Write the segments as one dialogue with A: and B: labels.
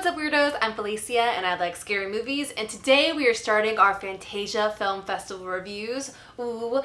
A: What's up, weirdos? I'm Felicia and I like scary movies, and today we are starting our Fantasia Film Festival reviews. Ooh,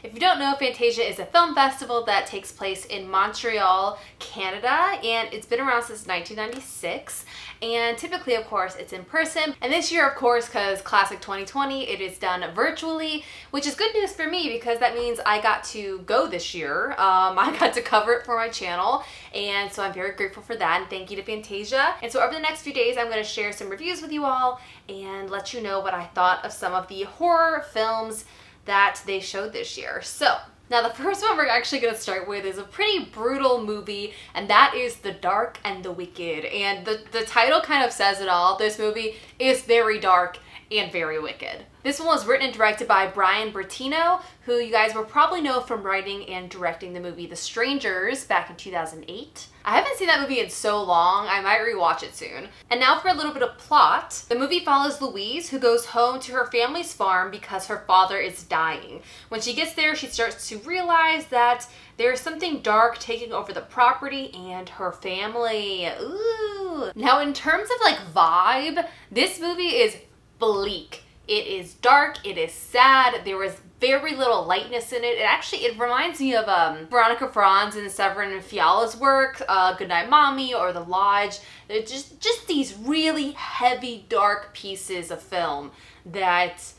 A: If you don't know, Fantasia is a film festival that takes place in Montreal, Canada, and it's been around since 1996. And typically, of course, it's in person. And this year, of course, because classic 2020, it is done virtually, which is good news for me because that means I got to go this year. I got to cover it for my channel, and so I'm very grateful for that, and thank you to Fantasia. And so over the next few days, I'm going to share some reviews with you all and let you know what I thought of some of the horror films that they showed this year. So now the first one we're actually going to start with is a pretty brutal movie, and that is The Dark and the Wicked. And the title kind of says it all. This movie is very dark and very wicked. This one was written and directed by Brian Bertino, who you guys will probably know from writing and directing the movie The Strangers back in 2008. I haven't seen that movie in so long, I might rewatch it soon. And now for a little bit of plot. The movie follows Louise, who goes home to her family's farm because her father is dying. When she gets there, she starts to realize that there's something dark taking over the property and her family. Ooh. Now in terms of like vibe, this movie is bleak. It is dark, it is sad, there was very little lightness in it. It reminds me of Veronica Franz and Severin Fiala's work, Goodnight Mommy or The Lodge. They're just these really heavy, dark pieces of film that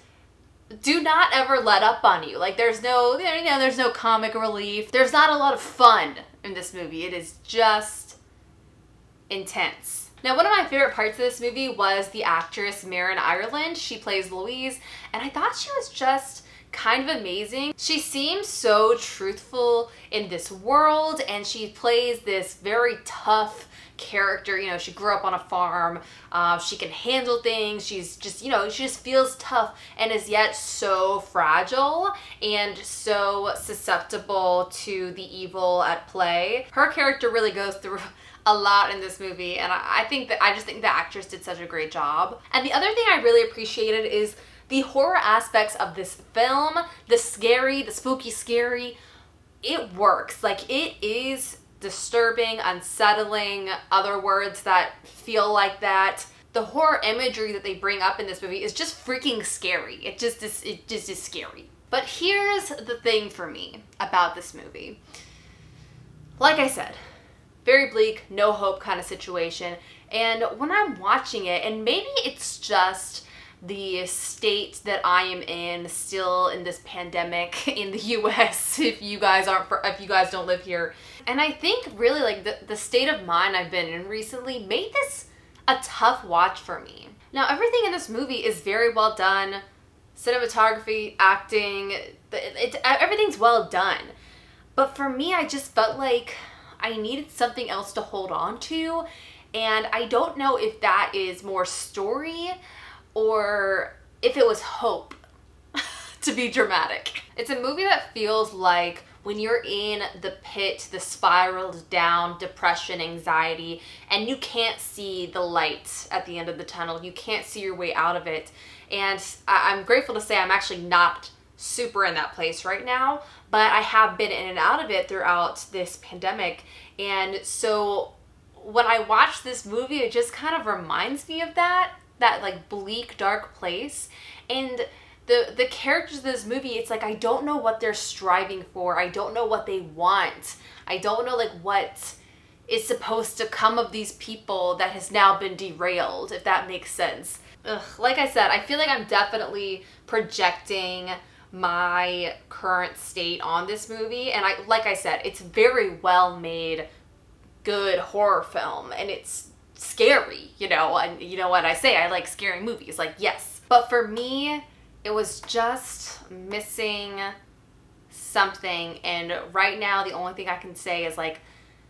A: do not ever let up on you. Like there's no comic relief. There's not a lot of fun in this movie. It is just intense. Now, one of my favorite parts of this movie was the actress Marin. She plays Louise, and I thought she was just kind of amazing. She seems so truthful in this world, and she plays this very tough character. You know, she grew up on a farm, she can handle things, she's just, she just feels tough and is yet so fragile and so susceptible to the evil at play. Her character really goes through a lot in this movie, and I just think the actress did such a great job. And the other thing I really appreciated is the horror aspects of this film, the spooky scary. It works. Like, it is disturbing, unsettling, other words that feel like that. The horror imagery that they bring up in this movie is just freaking scary. It just is scary. But here's the thing for me about this movie. Like I said, very bleak, no hope kind of situation. And when I'm watching it, and maybe it's just the state that I am in still in this pandemic in the US, if you guys don't live here. And I think really like the state of mind I've been in recently made this a tough watch for me. Now everything in this movie is very well done. Cinematography, acting, everything's well done. But for me, I just felt like I needed something else to hold on to, and I don't know if that is more story or if it was hope, to be dramatic. It's a movie that feels like when you're in the pit, the spiraled down depression, anxiety, and you can't see the light at the end of the tunnel, you can't see your way out of it. And I'm grateful to say I'm actually not super in that place right now, but I have been in and out of it throughout this pandemic. And so when I watch this movie, it just kind of reminds me of that like bleak, dark place. And the characters of this movie, it's like I don't know what they're striving for. I don't know what they want. I don't know like what is supposed to come of these people that has now been derailed, if that makes sense. Like I said, I feel like I'm definitely projecting my current state on this movie, and like I said, it's very well made, good horror film, and it's scary, and you know what I say, I like scary movies, like, yes. But for me, it was just missing something, and right now the only thing I can say is like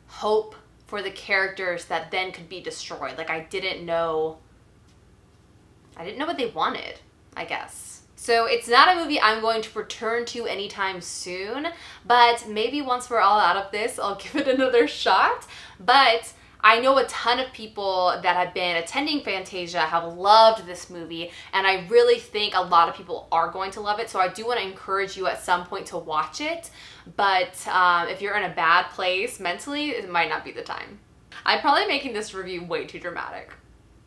A: hope for the characters that then could be destroyed. Like I didn't know what they wanted, I guess. So it's not a movie I'm going to return to anytime soon, but maybe once we're all out of this, I'll give it another shot. But I know a ton of people that have been attending Fantasia have loved this movie, and I really think a lot of people are going to love it, so I do want to encourage you at some point to watch it, but if you're in a bad place mentally, it might not be the time. I'm probably making this review way too dramatic.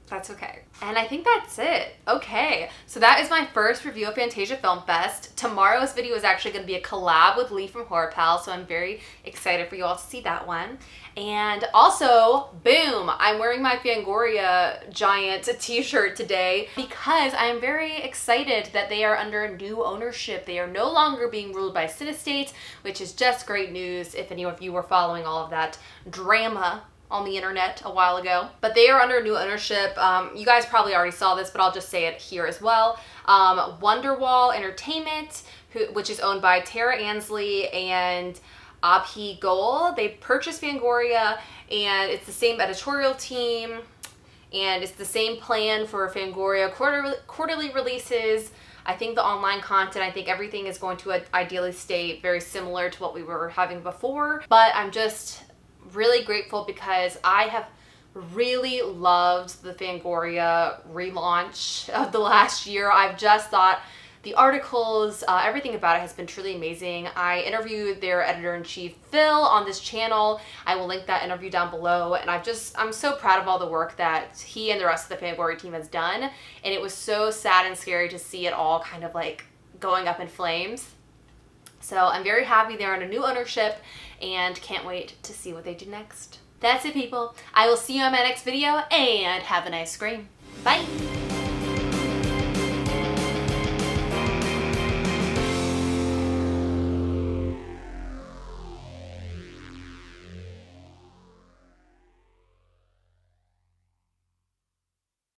A: That's okay. And I think that's it. Okay, so that is my first review of Fantasia Film Fest. Tomorrow's video is actually going to be a collab with Lee from Horror Pal, so I'm very excited for you all to see that one. And also, boom, I'm wearing my Fangoria giant t-shirt today because I'm very excited that they are under new ownership. They are no longer being ruled by Cinestate, which is just great news if any of you were following all of that drama on the internet a while ago. But they are under new ownership. You guys probably already saw this, but I'll just say it here as well. Wonderwall Entertainment, which is owned by Tara Ansley and Abhi Goel. They purchased Fangoria, and it's the same editorial team, and it's the same plan for Fangoria quarterly releases. I think the online content, I think everything is going to ideally stay very similar to what we were having before, but I'm just really grateful because I have really loved the Fangoria relaunch of the last year. I've just thought the articles, everything about it has been truly amazing. I interviewed their editor-in-chief, Phil, on this channel. I will link that interview down below, and I'm so proud of all the work that he and the rest of the Fangoria team has done, and it was so sad and scary to see it all kind of like going up in flames. So I'm very happy they're under new ownership and can't wait to see what they do next. That's it, people. I will see you on my next video, and have a nice scream. Bye!